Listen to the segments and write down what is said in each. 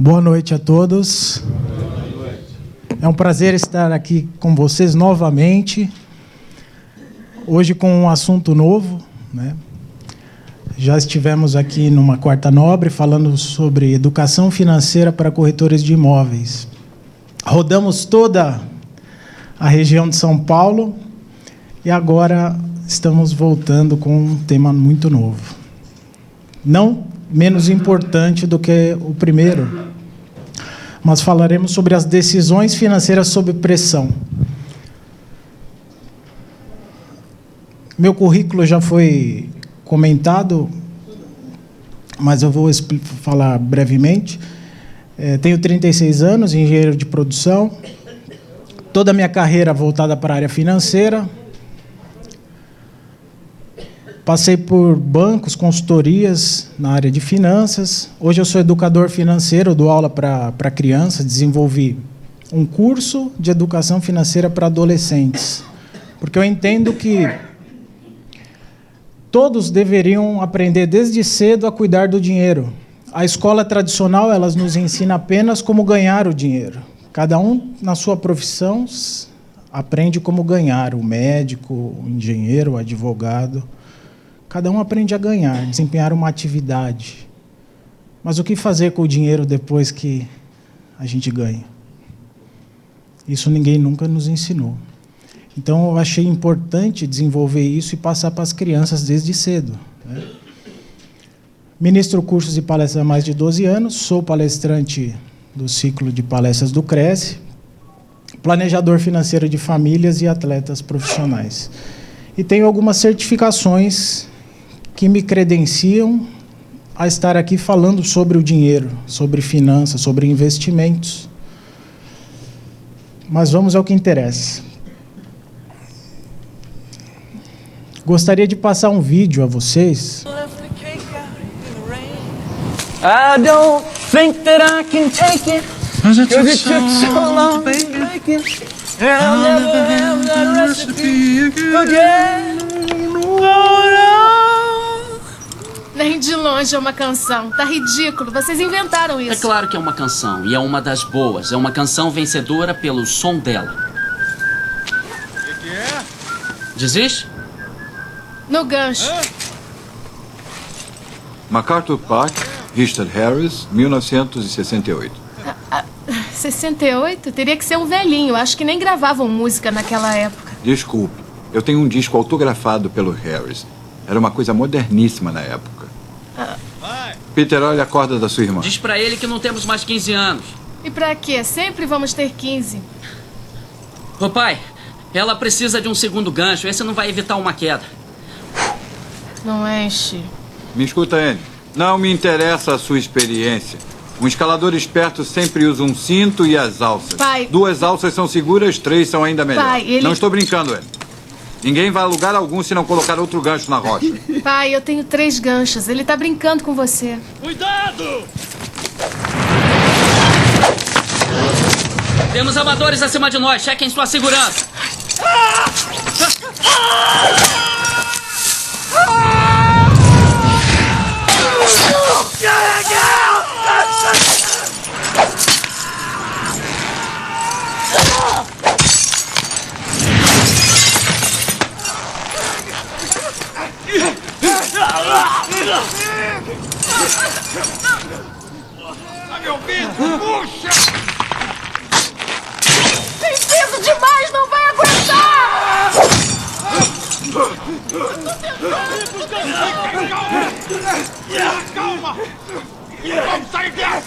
Boa noite a todos. É um prazer estar aqui com vocês novamente. Hoje com um assunto novo, né? Já estivemos aqui numa quarta nobre falando sobre educação financeira para corretores de imóveis. Rodamos toda a região de São Paulo e agora estamos voltando com um tema muito novo. Não menos importante do que o primeiro, mas falaremos sobre as decisões financeiras sob pressão. Meu currículo já foi comentado, mas eu vou falar brevemente. Tenho 36 anos, engenheiro de produção, toda a minha carreira voltada para a área financeira. Passei por bancos, consultorias na área de finanças. Hoje eu sou educador financeiro, dou aula para crianças, desenvolvi um curso de educação financeira para adolescentes, porque eu entendo que todos deveriam aprender desde cedo a cuidar do dinheiro. A escola tradicional, ela nos ensina apenas como ganhar o dinheiro. Cada um, na sua profissão, aprende como ganhar. O médico, o engenheiro, o advogado. Cada um aprende a ganhar, desempenhar uma atividade. Mas o que fazer com o dinheiro depois que a gente ganha? Isso ninguém nunca nos ensinou. Então, eu achei importante desenvolver isso e passar para as crianças desde cedo, né? Ministro cursos e palestras há mais de 12 anos, sou palestrante do ciclo de palestras do Cresce, planejador financeiro de famílias e atletas profissionais. E tenho algumas certificações que me credenciam a estar aqui falando sobre o dinheiro, sobre finanças, sobre investimentos. Mas vamos ao que interessa. Gostaria de passar um vídeo a vocês. I don't think that I can take it, 'cause it took so long to make it, and I'll never have that recipe again. Nem de longe é uma canção. Tá ridículo. Vocês inventaram isso. É claro que é uma canção, e é uma das boas. É uma canção vencedora pelo som dela. O que é? Desiste? No gancho. MacArthur Park, Richard Harris, 1968. 68? Teria que ser um velhinho. Acho que nem gravavam música naquela época. Desculpe, eu tenho um disco autografado pelo Harris. Era uma coisa moderníssima na época. Peter, olha a corda da sua irmã. Diz pra ele que não temos mais 15 anos. E pra quê? Sempre vamos ter 15. Ô pai, ela precisa de um segundo gancho. Esse não vai evitar uma queda. Não enche. Me escuta, Anne. Não me interessa a sua experiência. Um escalador esperto sempre usa um cinto e as alças. Pai. 2 alças são seguras, 3 são ainda melhor. Pai, ele... Não estou brincando, Anne. Ninguém vai a lugar algum se não colocar outro gancho na rocha. Pai, eu tenho 3 ganchos. Ele tá brincando com você. Cuidado! Temos amadores acima de nós. Chequem sua segurança. Tá me ouvindo? Puxa! Tem peso demais, não vai aguentar! Calma! Vamos sair dessa!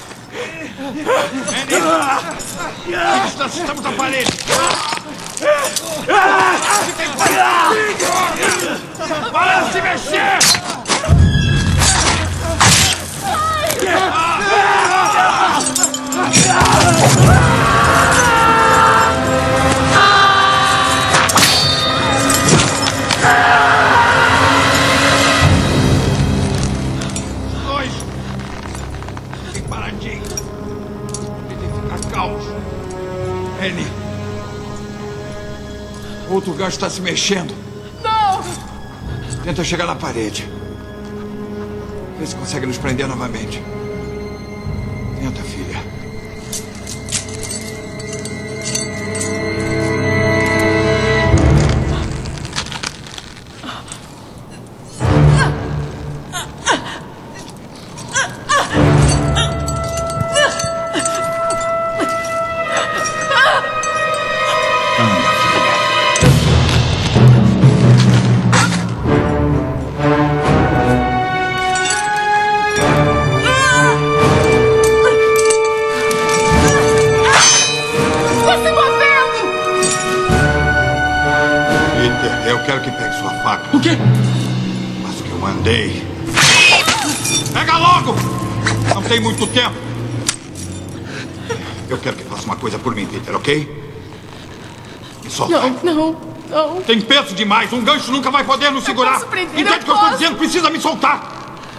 Andy! Nós estamos à parede! Para de se mexer! Dois! Fiquem paradinhos! Tentem ficar calmos! Annie! Outro gancho está se mexendo! Não! Tenta chegar na parede. Vê se consegue nos prender novamente. Entra, filha. Eu quero que pegue sua faca. O quê? Mas que eu mandei. Pega logo! Não tem muito tempo. Eu quero que faça uma coisa por mim, Peter, ok? Me solta. Não. Tem peso demais. Um gancho nunca vai poder nos segurar. posso prender, Entende eu o que eu estou posso. dizendo? Precisa me soltar.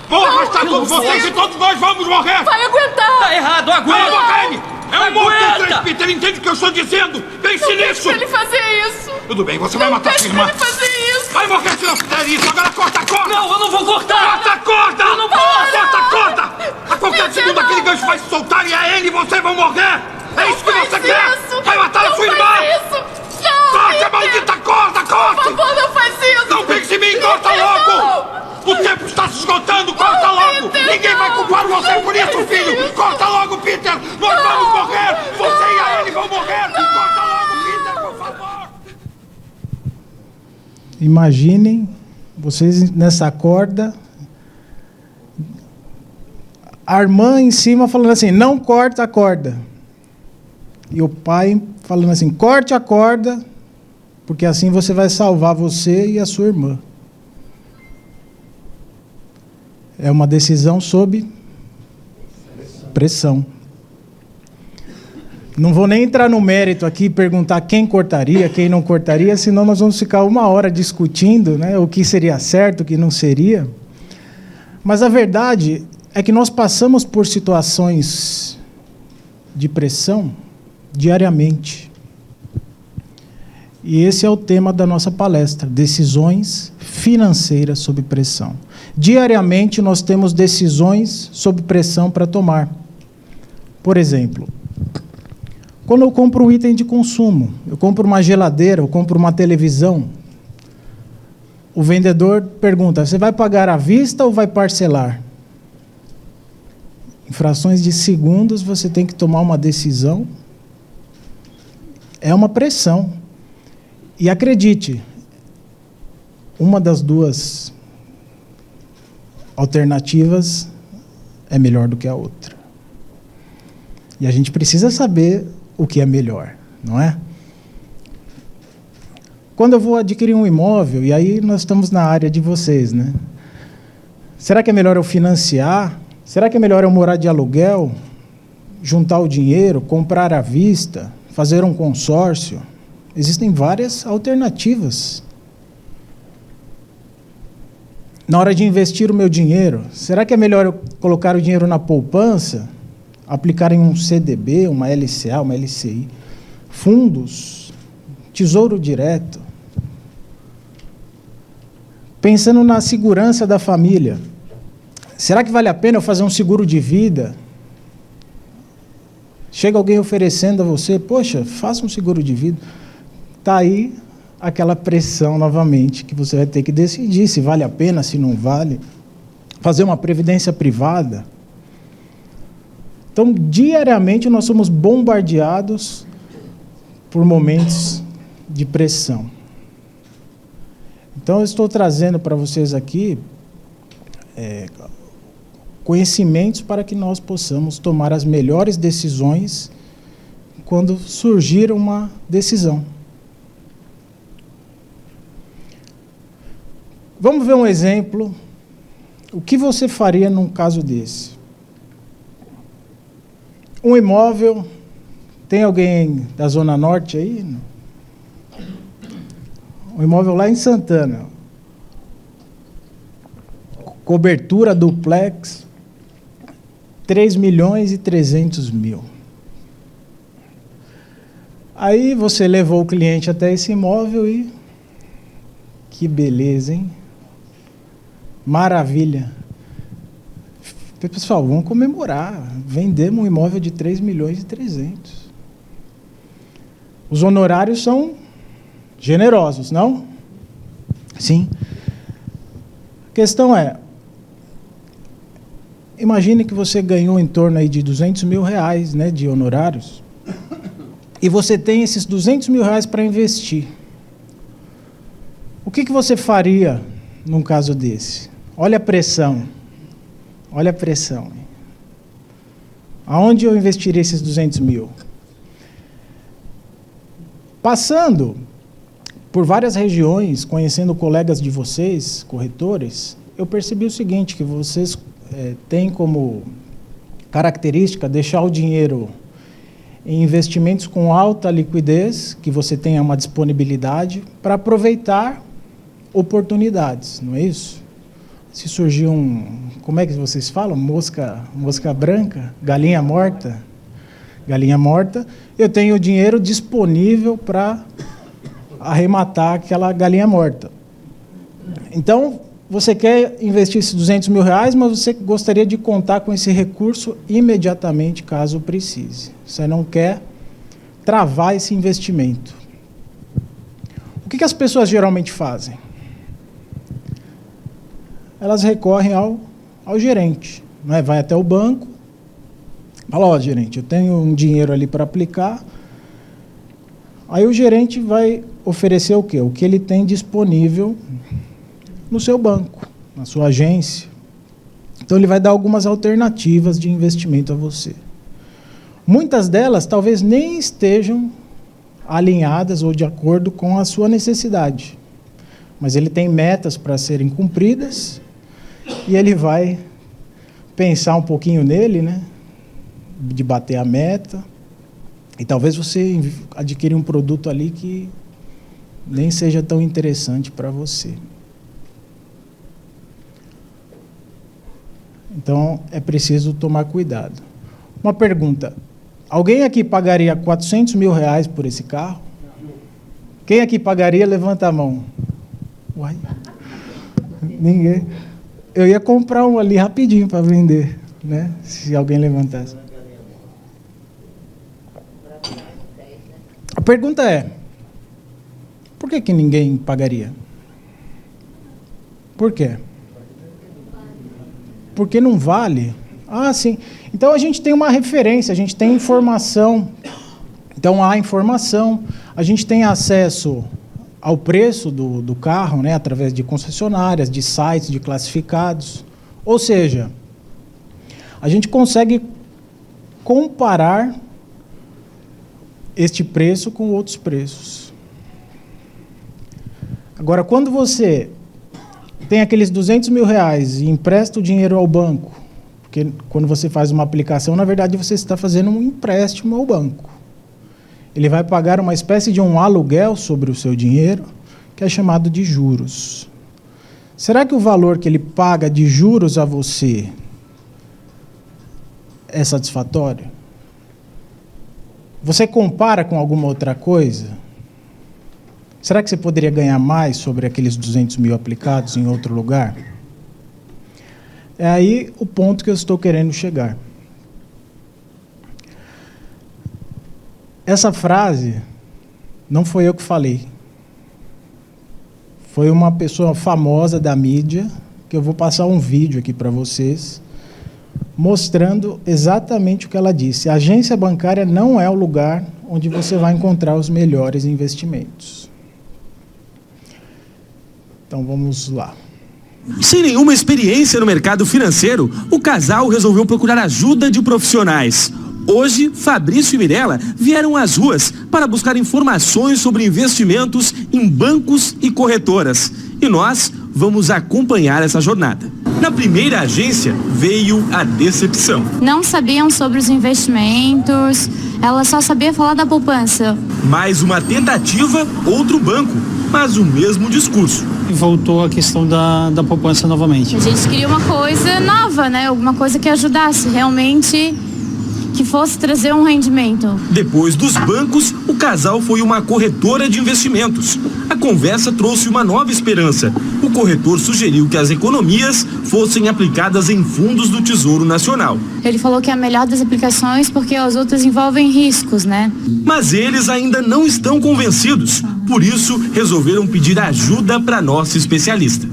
Vou arrastar todos vocês e todos nós vamos morrer. Vai aguentar! Tá errado, Vai aguenta! morrer! É um monte de Aguenta! três, Peter. Entende o que eu estou dizendo? Pense nisso. Pra ele fazer isso! Tudo bem, você vai matar sua Deixa pra irmã. ele fazer isso! Vai morrer se não fizer isso. Agora corta a corda. Não, eu não vou cortar! Corta a corda! Eu não posso! Corta a corda! A qualquer Peter, segundo não. aquele gancho vai se soltar e a ele e você vão morrer! É isso que Faz você quer! isso. Vai matar a sua Não irmã! faz isso! Não! Corte a Peter. maldita corda! Corte! Por favor, não faz isso! Não pense em mim! Corta Peter, logo! não. O tempo está se esgotando! Corta logo! Peter, Ninguém vai não. culpar você por isso, Não faz filho! isso. Corta logo, Peter! Nós vamos morrer! Você e a ele vão morrer! Corta logo, Peter, por favor! Imaginem vocês nessa corda, a irmã em cima falando assim, não corta a corda. E o pai falando assim, corte a corda, porque assim você vai salvar você e a sua irmã. É uma decisão sob pressão. Não vou nem entrar no mérito aqui e perguntar quem cortaria, quem não cortaria, senão nós vamos ficar 1 hora discutindo, né, o que seria certo, o que não seria. Mas a verdade é que nós passamos por situações de pressão diariamente. E esse é o tema da nossa palestra, decisões financeiras sob pressão. Diariamente nós temos decisões sob pressão para tomar. Por exemplo, quando eu compro um item de consumo, eu compro uma geladeira, eu compro uma televisão, o vendedor pergunta, você vai pagar à vista ou vai parcelar? Em frações de segundos você tem que tomar uma decisão. É uma pressão. E acredite, uma das duas alternativas é melhor do que a outra. E a gente precisa saber o que é melhor, não é? Quando eu vou adquirir um imóvel, e aí nós estamos na área de vocês, né? Será que é melhor eu financiar? Será que é melhor eu morar de aluguel? Juntar o dinheiro, comprar à vista, fazer um consórcio? Existem várias alternativas. Na hora de investir o meu dinheiro, será que é melhor eu colocar o dinheiro na poupança? Aplicar em um CDB, uma LCA, uma LCI, fundos, tesouro direto. Pensando na segurança da família, será que vale a pena eu fazer um seguro de vida? Chega alguém oferecendo a você, poxa, faça um seguro de vida. Está aí aquela pressão novamente, que você vai ter que decidir se vale a pena, se não vale. Fazer uma previdência privada. Então, diariamente, nós somos bombardeados por momentos de pressão. Então, eu estou trazendo para vocês aqui conhecimentos para que nós possamos tomar as melhores decisões quando surgir uma decisão. Vamos ver um exemplo. O que você faria num caso desse? Um imóvel, tem alguém da Zona Norte aí? Um imóvel lá em Santana. Cobertura duplex, 3.300.000. Aí você levou o cliente até esse imóvel e... Que beleza, hein? Maravilha. Falei, pessoal, vamos comemorar. Vendemos um imóvel de 3.300.000. Os honorários são generosos, não? Sim. A questão é, imagine que você ganhou em torno aí de R$200 mil, né, de honorários, e você tem esses R$200 mil para investir. O que você faria num caso desse? Olha a pressão. Olha a pressão. Aonde eu investiria esses 200 mil? Passando por várias regiões, conhecendo colegas de vocês, corretores, eu percebi o seguinte, que vocês têm como característica deixar o dinheiro em investimentos com alta liquidez, que você tenha uma disponibilidade, para aproveitar oportunidades, não é isso? Se surgir como é que vocês falam? Mosca branca? Galinha morta? Galinha morta, eu tenho o dinheiro disponível para arrematar aquela galinha morta. Então, você quer investir esses 200 mil, mas você gostaria de contar com esse recurso imediatamente, caso precise. Você não quer travar esse investimento. O que as pessoas geralmente fazem? Elas recorrem ao gerente, né? Vai até o banco, fala, ó, gerente, eu tenho um dinheiro ali para aplicar. Aí o gerente vai oferecer o quê? O que ele tem disponível no seu banco, na sua agência. Então ele vai dar algumas alternativas de investimento a você. Muitas delas talvez nem estejam alinhadas ou de acordo com a sua necessidade. Mas ele tem metas para serem cumpridas e ele vai pensar um pouquinho nele, né? De bater a meta. E talvez você adquira um produto ali que nem seja tão interessante para você. Então, é preciso tomar cuidado. Uma pergunta. Alguém aqui pagaria R$400 mil por esse carro? Quem aqui pagaria? Levanta a mão. Uai. Ninguém. Eu ia comprar um ali rapidinho para vender, né? Se alguém levantasse. A pergunta é, por que ninguém pagaria? Por quê? Porque não vale? Ah, sim. Então a gente tem uma referência, a gente tem informação. Então há informação, a gente tem acesso ao preço do carro, né, através de concessionárias, de sites, de classificados. Ou seja, a gente consegue comparar este preço com outros preços. Agora, quando você tem aqueles R$200 mil e empresta o dinheiro ao banco, porque quando você faz uma aplicação, na verdade você está fazendo um empréstimo ao banco. Ele vai pagar uma espécie de um aluguel sobre o seu dinheiro, que é chamado de juros. Será que o valor que ele paga de juros a você é satisfatório? Você compara com alguma outra coisa? Será que você poderia ganhar mais sobre aqueles 200 mil aplicados em outro lugar? É aí o ponto que eu estou querendo chegar. Essa frase não foi eu que falei. Foi uma pessoa famosa da mídia, que eu vou passar um vídeo aqui para vocês, mostrando exatamente o que ela disse. A agência bancária não é o lugar onde você vai encontrar os melhores investimentos. Então vamos lá. Sem nenhuma experiência no mercado financeiro, o casal resolveu procurar ajuda de profissionais. Hoje, Fabrício e Mirella vieram às ruas para buscar informações sobre investimentos em bancos e corretoras. E nós vamos acompanhar essa jornada. Na primeira agência, veio a decepção. Não sabiam sobre os investimentos, ela só sabia falar da poupança. Mais uma tentativa, outro banco, mas o mesmo discurso. Voltou a questão da poupança novamente. A gente queria uma coisa nova, né? Alguma coisa que ajudasse realmente, que fosse trazer um rendimento. Depois dos bancos, o casal foi uma corretora de investimentos. A conversa trouxe uma nova esperança. O corretor sugeriu que as economias fossem aplicadas em fundos do Tesouro Nacional. Ele falou que é a melhor das aplicações porque as outras envolvem riscos, né? Mas eles ainda não estão convencidos. Por isso, resolveram pedir ajuda para nossa especialista.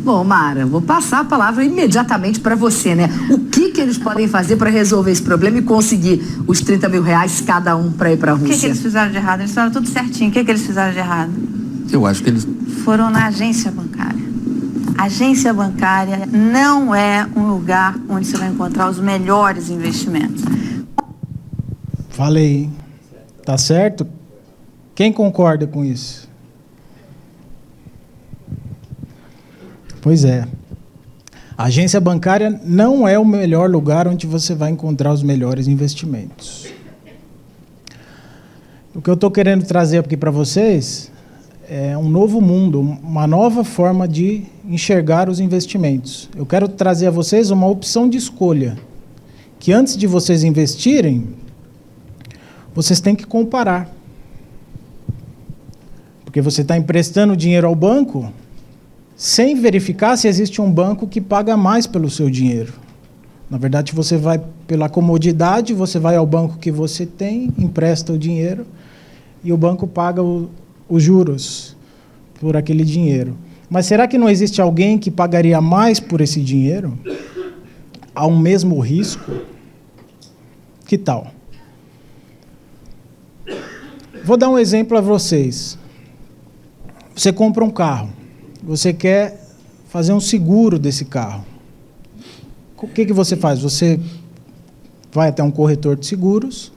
Bom, Mara, vou passar a palavra imediatamente para você, né? O que eles podem fazer para resolver esse problema e conseguir os 30 mil reais cada um para ir para a Rússia? O que eles fizeram de errado? Eles fizeram tudo certinho. O que eles fizeram de errado? Eu acho que eles... Foram na agência bancária. A agência bancária não é um lugar onde você vai encontrar os melhores investimentos. Falei, hein? Tá certo? Quem concorda com isso? Pois é. A agência bancária não é o melhor lugar onde você vai encontrar os melhores investimentos. O que eu estou querendo trazer aqui para vocês é um novo mundo, uma nova forma de enxergar os investimentos. Eu quero trazer a vocês uma opção de escolha, que antes de vocês investirem, vocês têm que comparar. Porque você está emprestando dinheiro ao banco sem verificar se existe um banco que paga mais pelo seu dinheiro. Na verdade, você vai pela comodidade, você vai ao banco que você tem, empresta o dinheiro e o banco paga os juros por aquele dinheiro. Mas será que não existe alguém que pagaria mais por esse dinheiro? Ao mesmo risco? Que tal? Vou dar um exemplo a vocês. Você compra um carro. Você quer fazer um seguro desse carro. O que você faz? Você vai até um corretor de seguros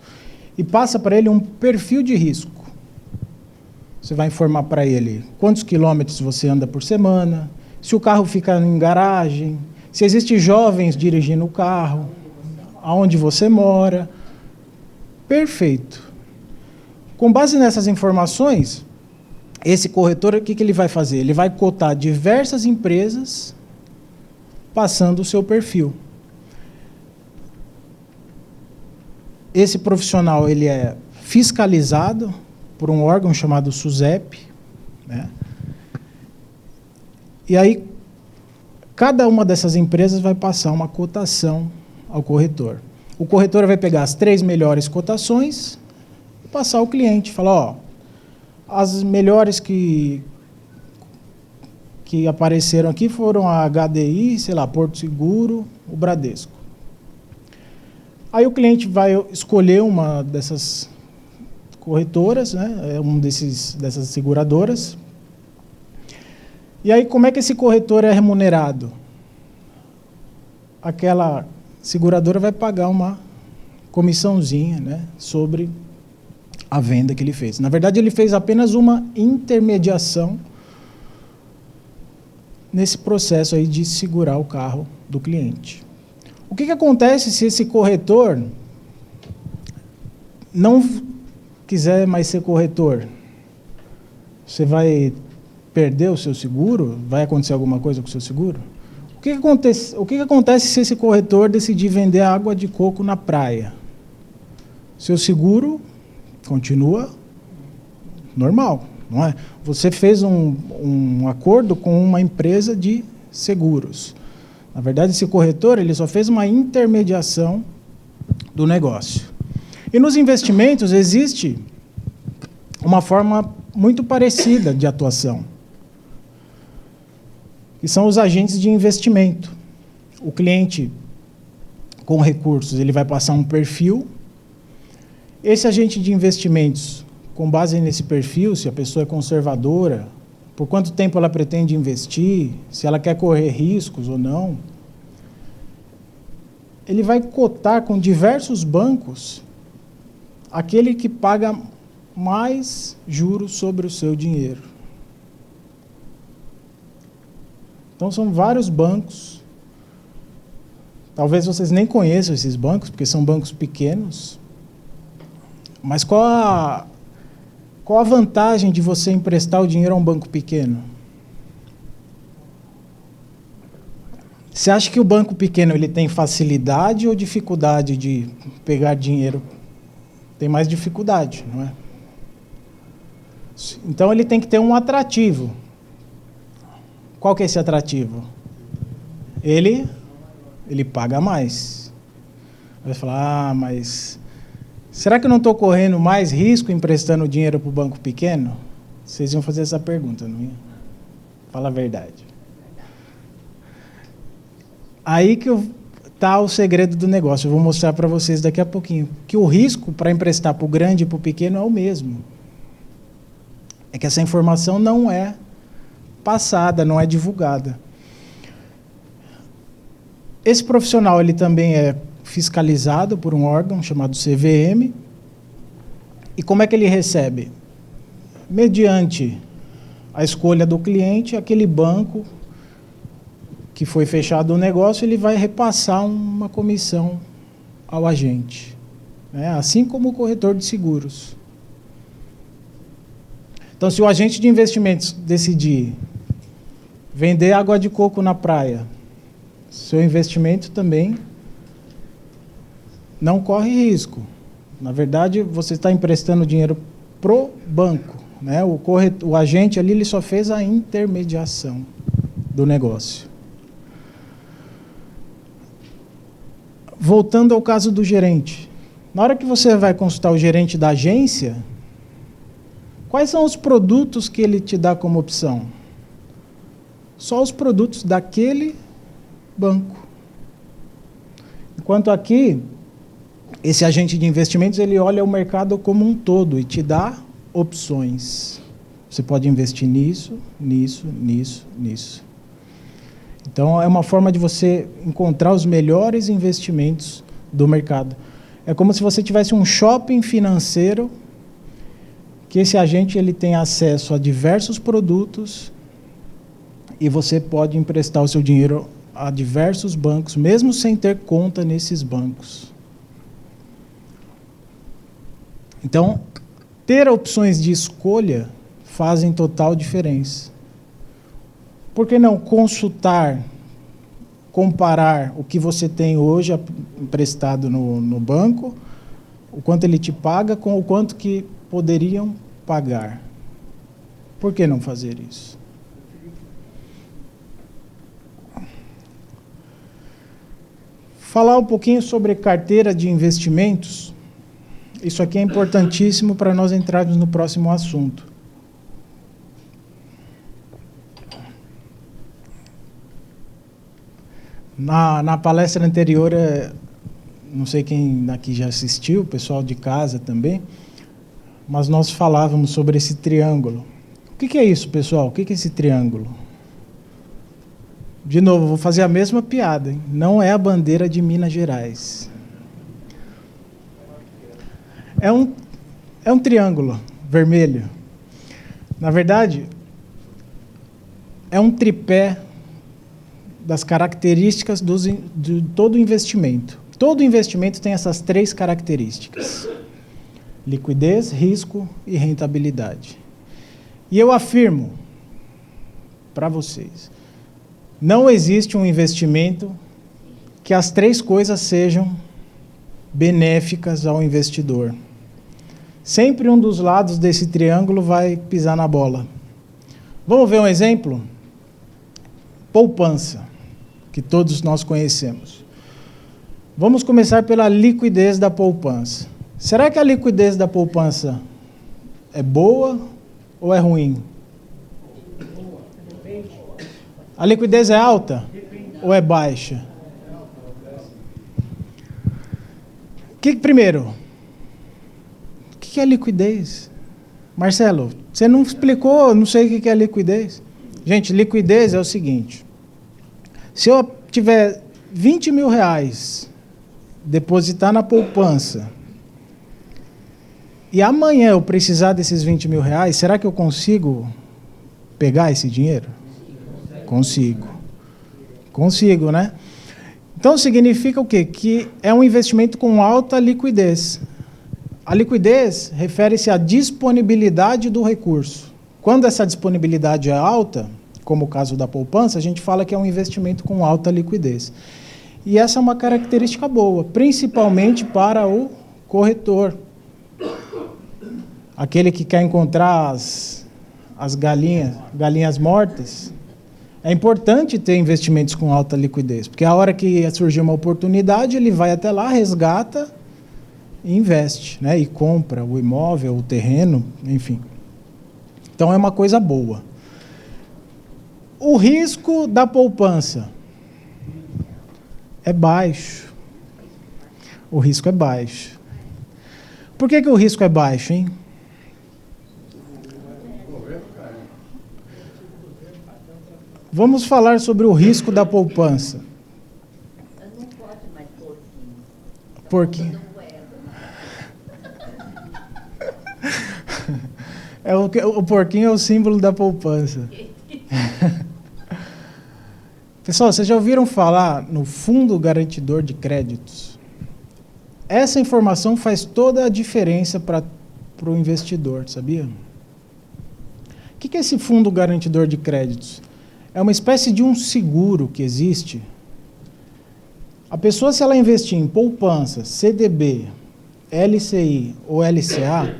e passa para ele um perfil de risco. Você vai informar para ele quantos quilômetros você anda por semana, se o carro fica em garagem, se existem jovens dirigindo o carro, aonde você mora. Perfeito. Com base nessas informações, esse corretor, o que ele vai fazer? Ele vai cotar diversas empresas passando o seu perfil. Esse profissional ele é fiscalizado por um órgão chamado SUSEP, né? E aí, cada uma dessas empresas vai passar uma cotação ao corretor. O corretor vai pegar as 3 melhores cotações e passar ao cliente. Falar, ó, as melhores que apareceram aqui foram a HDI, sei lá, Porto Seguro, o Bradesco. Aí o cliente vai escolher uma dessas corretoras, né, dessas seguradoras. E aí como é que esse corretor é remunerado? Aquela seguradora vai pagar uma comissãozinha, né, sobre a venda que ele fez. Na verdade, ele fez apenas uma intermediação nesse processo aí de segurar o carro do cliente. O que acontece se esse corretor não quiser mais ser corretor? Você vai perder o seu seguro? Vai acontecer alguma coisa com o seu seguro? O que acontece se esse corretor decidir vender água de coco na praia? Seu seguro continua normal, não é? Você fez um acordo com uma empresa de seguros. Na verdade, esse corretor ele só fez uma intermediação do negócio. E nos investimentos existe uma forma muito parecida de atuação, que são os agentes de investimento. O cliente, com recursos, ele vai passar um perfil. Esse agente de investimentos, com base nesse perfil, se a pessoa é conservadora, por quanto tempo ela pretende investir, se ela quer correr riscos ou não, ele vai cotar com diversos bancos aquele que paga mais juros sobre o seu dinheiro. Então, são vários bancos. Talvez vocês nem conheçam esses bancos, porque são bancos pequenos. Mas qual a vantagem de você emprestar o dinheiro a um banco pequeno? Você acha que o banco pequeno ele tem facilidade ou dificuldade de pegar dinheiro? Tem mais dificuldade, não é? Então ele tem que ter um atrativo. Qual que é esse atrativo? Ele paga mais. Vai falar, mas será que eu não estou correndo mais risco emprestando dinheiro para o banco pequeno? Vocês iam fazer essa pergunta, não ia? Fala a verdade. Aí que está o segredo do negócio. Eu vou mostrar para vocês daqui a pouquinho. Que o risco para emprestar para o grande e para o pequeno é o mesmo. É que essa informação não é passada, não é divulgada. Esse profissional ele também é fiscalizado por um órgão chamado CVM. E como é que ele recebe? Mediante a escolha do cliente, aquele banco que foi fechado o negócio, ele vai repassar uma comissão ao agente, né? Assim como o corretor de seguros. Então, se o agente de investimentos decidir vender água de coco na praia, seu investimento também não corre risco. Na verdade, você está emprestando dinheiro pro banco, né? O agente ali ele só fez a intermediação do negócio. Voltando ao caso do gerente. Na hora que você vai consultar o gerente da agência, quais são os produtos que ele te dá como opção? Só os produtos daquele banco. Enquanto aqui, esse agente de investimentos, ele olha o mercado como um todo e te dá opções. Você pode investir nisso, nisso, nisso, nisso. Então, é uma forma de você encontrar os melhores investimentos do mercado. É como se você tivesse um shopping financeiro, que esse agente ele tem acesso a diversos produtos e você pode emprestar o seu dinheiro a diversos bancos, mesmo sem ter conta nesses bancos. Então, ter opções de escolha fazem total diferença. Por que não consultar, comparar o que você tem hoje emprestado no banco, o quanto ele te paga, com o quanto que poderiam pagar? Por que não fazer isso? Falar um pouquinho sobre carteira de investimentos. Isso aqui é importantíssimo para nós entrarmos no próximo assunto. Na palestra anterior, não sei quem aqui já assistiu, o pessoal de casa também, mas nós falávamos sobre esse triângulo. O que é isso, pessoal? O que é esse triângulo? De novo, vou fazer a mesma piada, hein? Não é a bandeira de Minas Gerais. É um triângulo vermelho. Na verdade, é um tripé das características de todo investimento. Todo investimento tem essas três características: liquidez, risco e rentabilidade. E eu afirmo para vocês, não existe um investimento que as três coisas sejam benéficas ao investidor. Sempre um dos lados desse triângulo vai pisar na bola. Vamos ver um exemplo? Poupança, que todos nós conhecemos. Vamos começar pela liquidez da poupança. Será que a liquidez da poupança é boa ou é ruim? A liquidez é alta ou é baixa? Primeiro, o que é liquidez? Marcelo, você não explicou, não sei o que é liquidez. Gente, liquidez é o seguinte: se eu tiver 20 mil reais, depositar na poupança, e amanhã eu precisar desses 20 mil reais, será que eu consigo pegar esse dinheiro? Consigo. Consigo, né? Então significa o quê? Que é um investimento com alta liquidez. A liquidez refere-se à disponibilidade do recurso. Quando essa disponibilidade é alta, como o caso da poupança, a gente fala que é um investimento com alta liquidez. E essa é uma característica boa, principalmente para o corretor. aquele que quer encontrar as galinhas mortas, é importante ter investimentos com alta liquidez, porque a hora que surgir uma oportunidade, ele vai até lá, resgata e investe, né? E compra o imóvel, o terreno, enfim. Então é uma coisa boa. O risco da poupança é baixo. O risco é baixo. Por que o risco é baixo, hein? Vamos falar sobre o risco da poupança. Porquinho. O porquinho é o símbolo da poupança. Pessoal, vocês já ouviram falar no Fundo Garantidor de Créditos? Essa informação faz toda a diferença para o investidor, sabia? O que é esse Fundo Garantidor de Créditos? É uma espécie de um seguro que existe. A pessoa, se ela investir em poupança, CDB, LCI ou LCA,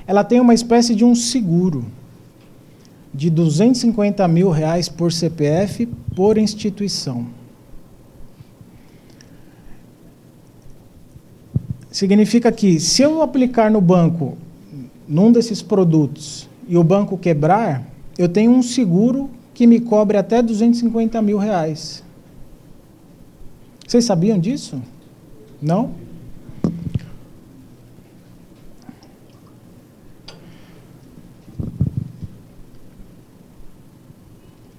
ela tem uma espécie de um seguro de R$250 mil por CPF por instituição. Significa que, se eu aplicar no banco, num desses produtos, e o banco quebrar, eu tenho um seguro que me cobre até R$250 mil. Vocês sabiam disso? Não?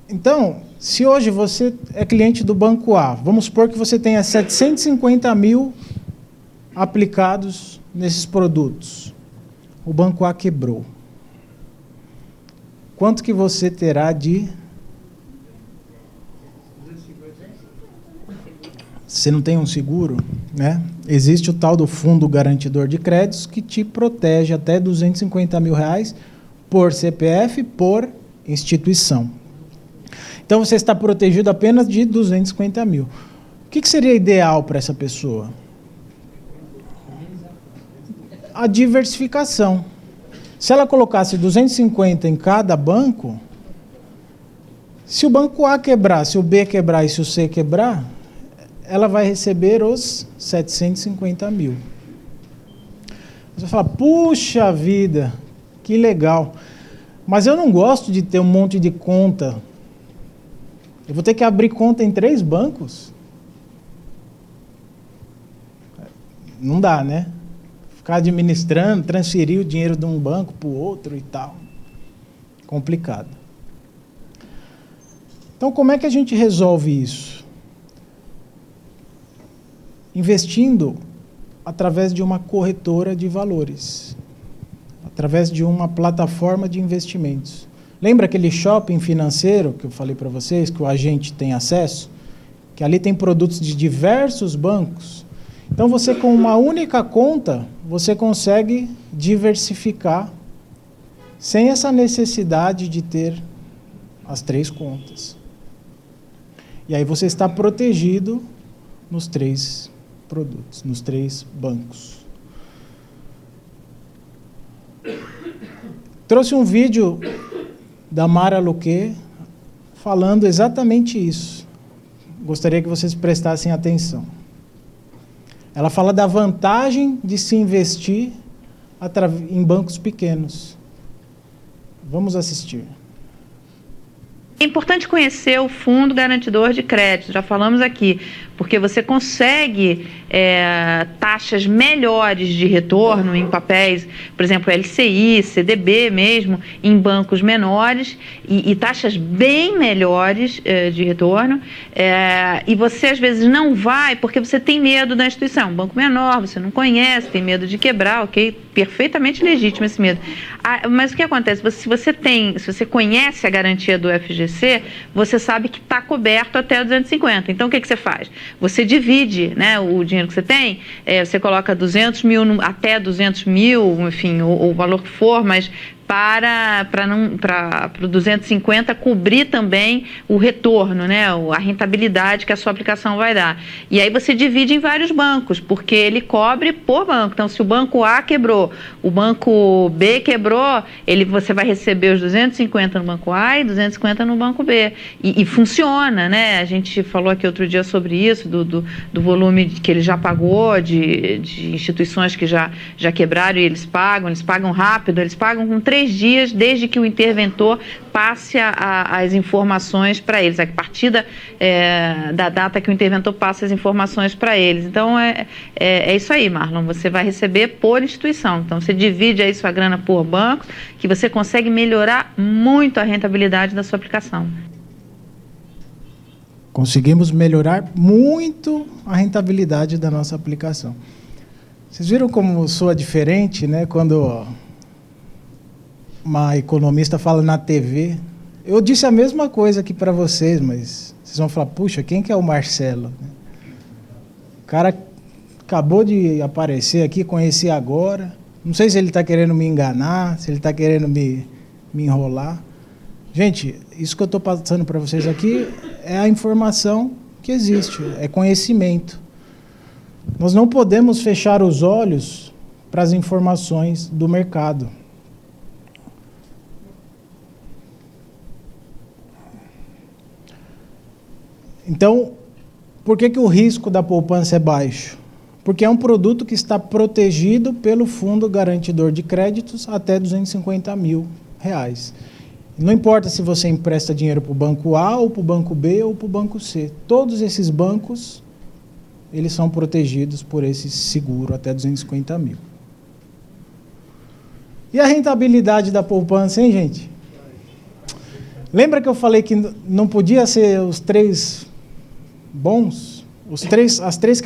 Então, se hoje você é cliente do Banco A, vamos supor que você tenha 750 mil aplicados nesses produtos. O Banco A quebrou. Quanto que você terá de... Você não tem um seguro, né? Existe o tal do Fundo Garantidor de Créditos que te protege até R$250 mil por CPF, por instituição. Então, você está protegido apenas de 250 mil. O que seria ideal para essa pessoa? A diversificação. Se ela colocasse 250 em cada banco, se o banco A quebrar, se o B quebrar e se o C quebrar, ela vai receber os 750 mil. Você vai falar, puxa vida, que legal. Mas eu não gosto de ter um monte de conta. Eu vou ter que abrir conta em 3 bancos? Não dá, né? Ficar administrando, transferir o dinheiro de um banco para o outro e tal. Complicado. Então, como é que a gente resolve isso? Investindo através de uma corretora de valores, através de uma plataforma de investimentos. Lembra aquele shopping financeiro que eu falei para vocês, que o agente tem acesso? Que ali tem produtos de diversos bancos. Então, você com uma única conta, você consegue diversificar sem essa necessidade de ter as 3 contas. E aí você está protegido nos 3 produtos, nos 3 bancos. Trouxe um vídeo da Mara Luque falando exatamente isso. Gostaria que vocês prestassem atenção. Ela fala da vantagem de se investir em bancos pequenos. Vamos assistir. É importante conhecer o Fundo Garantidor de Crédito, já falamos aqui, porque você consegue taxas melhores de retorno em papéis, por exemplo, LCI, CDB mesmo, em bancos menores, e taxas bem melhores de retorno, e você às vezes não vai porque você tem medo da instituição, um banco menor, você não conhece, tem medo de quebrar, ok? Perfeitamente legítimo esse medo. Mas o que acontece? Se você conhece a garantia do FGC, você sabe que está coberto até 250. Então, o que você faz? Você divide, né, o dinheiro que você tem, você coloca 200 mil até 200 mil, enfim, o valor que for, mas para o 250 cobrir também o retorno, né, a rentabilidade que a sua aplicação vai dar. E aí você divide em vários bancos, porque ele cobre por banco. Então, se o banco A quebrou, o banco B quebrou, você vai receber os 250 no banco A e 250 no banco B. E funciona, né? A gente falou aqui outro dia sobre isso, do volume que ele já pagou, de instituições que já quebraram, e eles pagam rápido, eles pagam com 3 dias desde que o interventor passe as informações para eles, a partir da data que o interventor passa as informações para eles. Então, é isso aí, Marlon, você vai receber por instituição. Então, você divide aí sua grana por banco, que você consegue melhorar muito a rentabilidade da sua aplicação. Conseguimos melhorar muito a rentabilidade da nossa aplicação. Vocês viram como soa diferente, né? Quando uma economista fala na TV. Eu disse a mesma coisa aqui para vocês, mas vocês vão falar, puxa, quem que é o Marcelo? O cara acabou de aparecer aqui, conheci agora. Não sei se ele está querendo me enganar, se ele está querendo me enrolar. Gente, isso que eu estou passando para vocês aqui é a informação que existe, é conhecimento. Nós não podemos fechar os olhos para as informações do mercado. Então, por que o risco da poupança é baixo? Porque é um produto que está protegido pelo Fundo Garantidor de Créditos até R$250 mil. Não importa se você empresta dinheiro para o banco A, ou para o banco B, ou para o banco C. Todos esses bancos, eles são protegidos por esse seguro até 250 mil. E a rentabilidade da poupança, hein, gente? Lembra que eu falei que não podia ser os 3 bons? As 3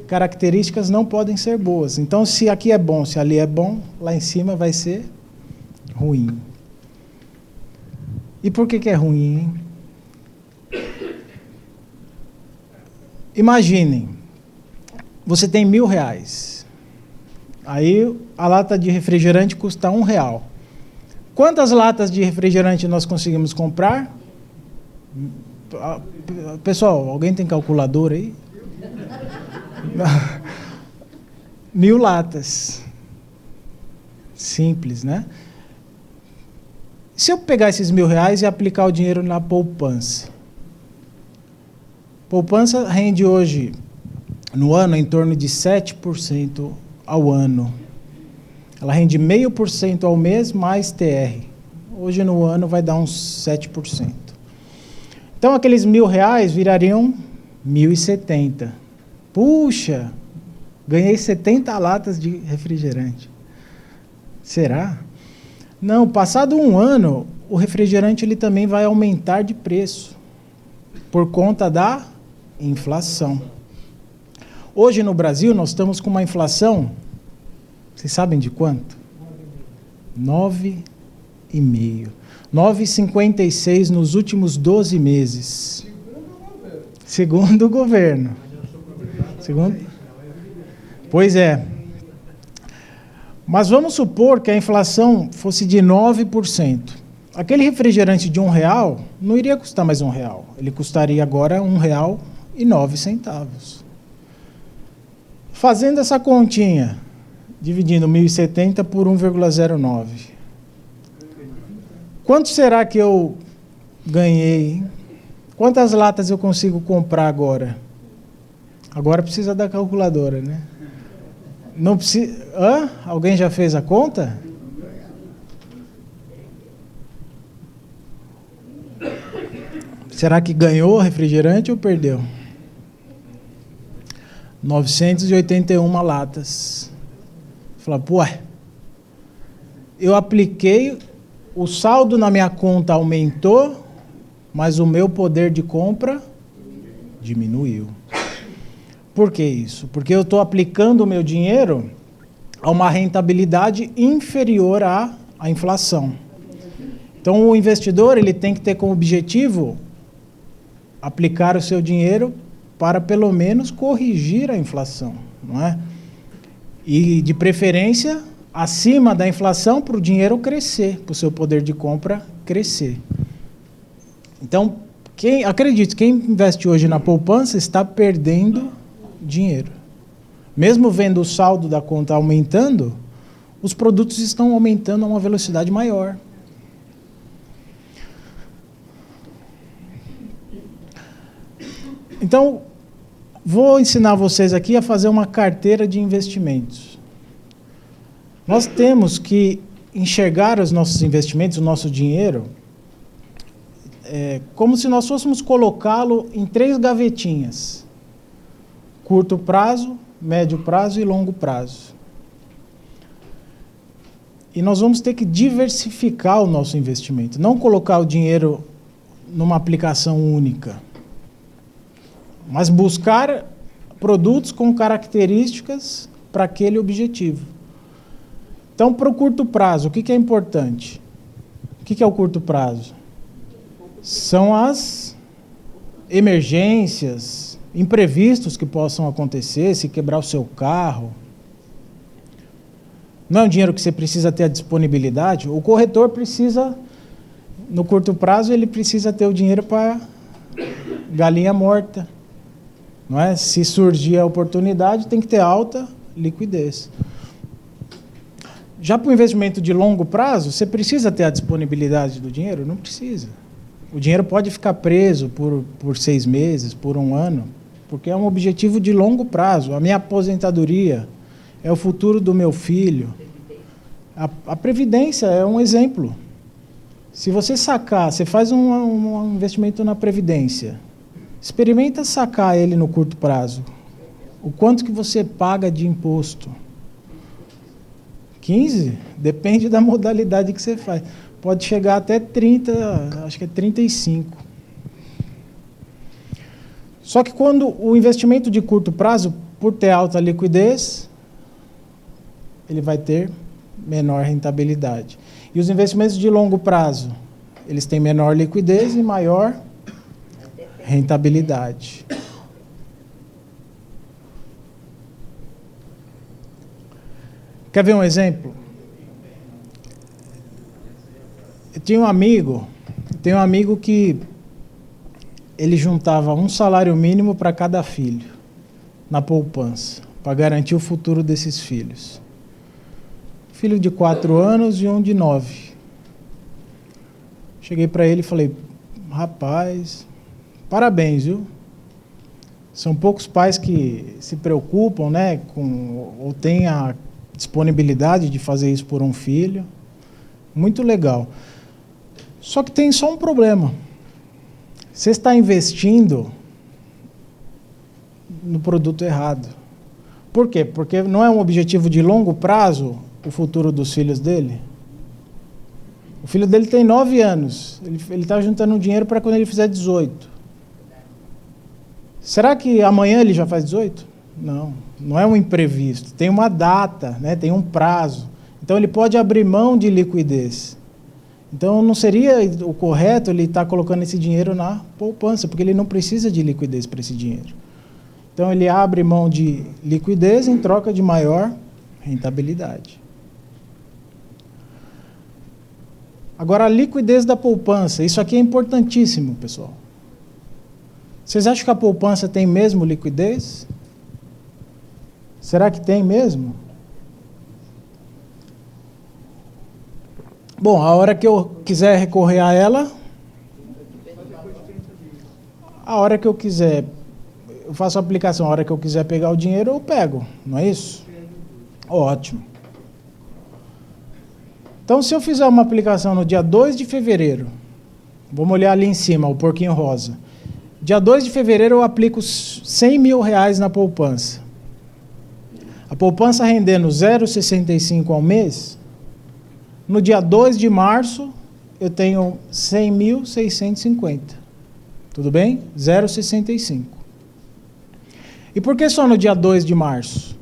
características não podem ser boas. Então, se aqui é bom, se ali é bom, lá em cima vai ser ruim. E por que é ruim, hein? Imaginem, você tem R$1.000. Aí a lata de refrigerante custa R$1. Quantas latas de refrigerante nós conseguimos comprar? Pessoal, alguém tem calculadora aí? 1.000 latas. Simples, né? Se eu pegar esses R$1.000 e aplicar o dinheiro na poupança, poupança rende hoje, no ano, em torno de 7% ao ano. Ela rende 0,5% ao mês mais TR. Hoje, no ano, vai dar uns 7%. Então, aqueles R$1.000 virariam 1.070. Puxa, ganhei 70 latas de refrigerante. Será? Não, passado um ano, o refrigerante ele também vai aumentar de preço, por conta da inflação. Hoje no Brasil nós estamos com uma inflação, vocês sabem de quanto? 9,5%. 9,56% nos últimos 12 meses. Segundo o governo. Pois é. Mas vamos supor que a inflação fosse de 9%. Aquele refrigerante de R$1 não iria custar mais R$1. Ele custaria agora R$1,09. Fazendo essa continha, dividindo 1.070 por 1,09. Quanto será que eu ganhei, hein? Quantas latas eu consigo comprar agora? Agora precisa da calculadora, né? Não precisa. Hã? Alguém já fez a conta? Será que ganhou refrigerante ou perdeu? 981 latas. Fala, pô, eu apliquei, o saldo na minha conta aumentou, mas o meu poder de compra diminuiu. Por que isso? Porque eu estou aplicando o meu dinheiro a uma rentabilidade inferior à inflação. Então, o investidor ele tem que ter como objetivo aplicar o seu dinheiro para, pelo menos, corrigir a inflação, não é? E, de preferência, acima da inflação para o dinheiro crescer, para o seu poder de compra crescer. Então, acredite, quem investe hoje na poupança está perdendo dinheiro. Mesmo vendo o saldo da conta aumentando, os produtos estão aumentando a uma velocidade maior. Então, vou ensinar vocês aqui a fazer uma carteira de investimentos. Nós temos que enxergar os nossos investimentos, o nosso dinheiro, como se nós fôssemos colocá-lo em 3 gavetinhas: curto prazo, médio prazo e longo prazo. E nós vamos ter que diversificar o nosso investimento, não colocar o dinheiro numa aplicação única, mas buscar produtos com características para aquele objetivo. Então, para o curto prazo, o que é importante? O que é o curto prazo? São as emergências, imprevistos que possam acontecer, se quebrar o seu carro. Não é um dinheiro que você precisa ter a disponibilidade. O corretor precisa, no curto prazo, ele precisa ter o dinheiro para galinha morta. Não é? Se surgir a oportunidade, tem que ter alta liquidez. Já para o investimento de longo prazo, você precisa ter a disponibilidade do dinheiro? Não precisa. O dinheiro pode ficar preso por 6 meses, por 1 ano, porque é um objetivo de longo prazo. A minha aposentadoria é o futuro do meu filho. A Previdência é um exemplo. Se você sacar, você faz um investimento na Previdência, experimenta sacar ele no curto prazo. O quanto que você paga de imposto? 15? Depende da modalidade que você faz. Pode chegar até 30, acho que é 35. Só que quando o investimento de curto prazo, por ter alta liquidez, ele vai ter menor rentabilidade. E os investimentos de longo prazo, eles têm menor liquidez e maior rentabilidade. Quer ver um exemplo? Eu tenho um amigo que ele juntava um salário mínimo para cada filho na poupança, para garantir o futuro desses filhos. Filho de 4 anos e um de 9. Cheguei para ele e falei: rapaz, parabéns, viu? São poucos pais que se preocupam, né, ou têm a disponibilidade de fazer isso por um filho. Muito legal. Só que tem só um problema. Você está investindo no produto errado. Por quê? Porque não é um objetivo de longo prazo o futuro dos filhos dele. O filho dele tem 9 anos. Ele está juntando dinheiro para quando ele fizer 18. Será que amanhã ele já faz 18? Não. Não é um imprevisto. Tem uma data, né? Tem um prazo. Então ele pode abrir mão de liquidez. Então não seria o correto ele estar colocando esse dinheiro na poupança, porque ele não precisa de liquidez para esse dinheiro. Então ele abre mão de liquidez em troca de maior rentabilidade. Agora, a liquidez da poupança, isso aqui é importantíssimo, pessoal. Vocês acham que a poupança tem mesmo liquidez? Será que tem mesmo? Bom, a hora que eu quiser recorrer a ela, a hora que eu quiser, eu faço a aplicação, a hora que eu quiser pegar o dinheiro, eu pego, não é isso? Ótimo. Então, se eu fizer uma aplicação no dia 2 de fevereiro, vamos olhar ali em cima, o porquinho rosa. Dia 2 de fevereiro eu aplico 100 mil reais na poupança. A poupança rendendo 0,65 ao mês, no dia 2 de março eu tenho 100.650. Tudo bem? 0,65. E por que só no dia 2 de março?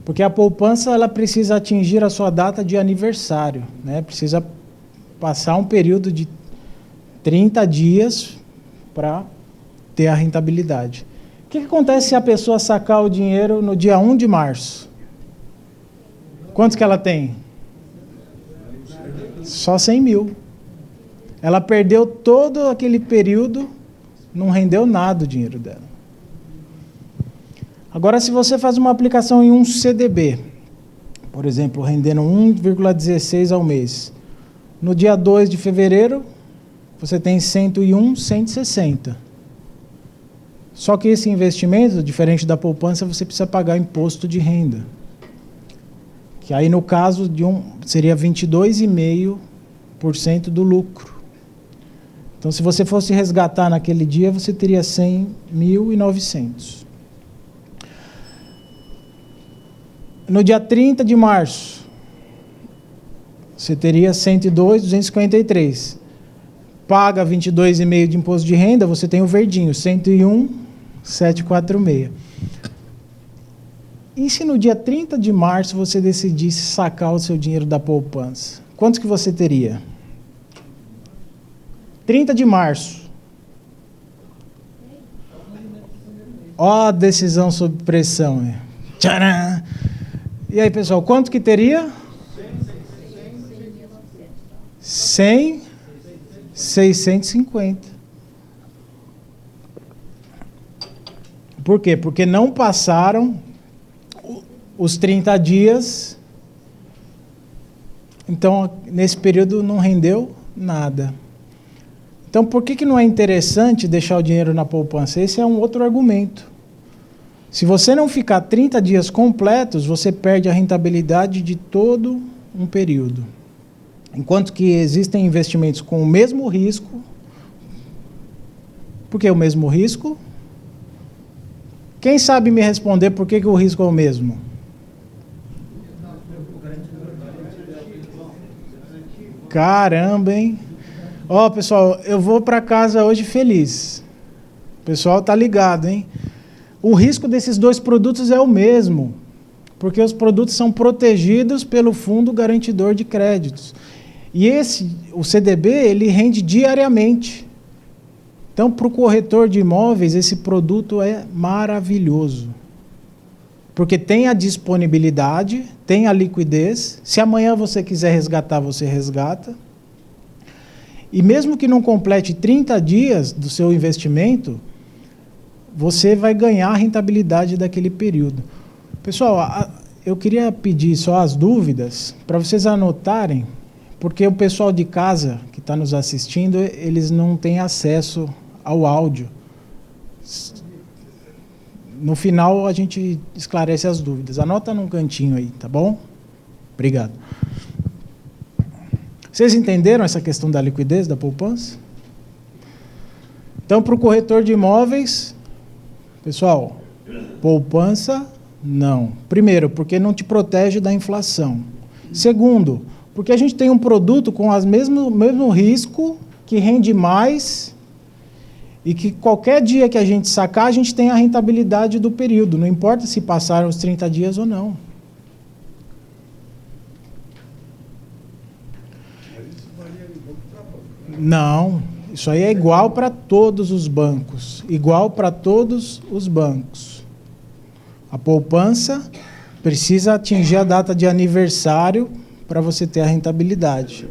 Porque a poupança ela precisa atingir a sua data de aniversário, né? Precisa passar um período de 30 dias para ter a rentabilidade. O que acontece se a pessoa sacar o dinheiro no dia 1 de março? Quantos que ela tem? Só 100 mil. Ela perdeu todo aquele período, não rendeu nada o dinheiro dela. Agora, se você faz uma aplicação em um CDB, por exemplo, rendendo 1,16 ao mês, no dia 2 de fevereiro, você tem 101, 160. Só que esse investimento, diferente da poupança, você precisa pagar imposto de renda. Que aí, no caso, seria 22,5% do lucro. Então, se você fosse resgatar naquele dia, você teria 100.900. No dia 30 de março, você teria 102.253. Paga 22,5 de imposto de renda, você tem o verdinho, 101.746. E se no dia 30 de março você decidisse sacar o seu dinheiro da poupança? Quanto que você teria? 30 de março. Ó a decisão sob pressão. Tcharam! E aí, pessoal, quanto que teria? 650. Por quê? Porque não passaram os 30 dias. Então, nesse período não rendeu nada. Então, por que não é interessante deixar o dinheiro na poupança? Esse é um outro argumento. Se você não ficar 30 dias completos, você perde a rentabilidade de todo um período. Enquanto que existem investimentos com o mesmo risco. Por que o mesmo risco? Quem sabe me responder por que o risco é o mesmo? Caramba, hein? Ó, pessoal, eu vou para casa hoje feliz. O pessoal tá ligado, hein? O risco desses dois produtos é o mesmo, porque os produtos são protegidos pelo Fundo Garantidor de Créditos. E o CDB, ele rende diariamente. Então, para o corretor de imóveis, esse produto é maravilhoso. Porque tem a disponibilidade, tem a liquidez. Se amanhã você quiser resgatar, você resgata. E mesmo que não complete 30 dias do seu investimento, você vai ganhar a rentabilidade daquele período. Pessoal, eu queria pedir só as dúvidas para vocês anotarem, porque o pessoal de casa que está nos assistindo, eles não têm acesso ao áudio. No final, a gente esclarece as dúvidas. Anota num cantinho aí, tá bom? Obrigado. Vocês entenderam essa questão da liquidez da poupança? Então, para o corretor de imóveis, pessoal, poupança, não. Primeiro, porque não te protege da inflação. Segundo, porque a gente tem um produto com o mesmo risco, que rende mais, e que qualquer dia que a gente sacar, a gente tem a rentabilidade do período. Não importa se passaram os 30 dias ou não. Não, isso aí é igual para todos os bancos. Igual para todos os bancos. A poupança precisa atingir a data de aniversário para você ter a rentabilidade.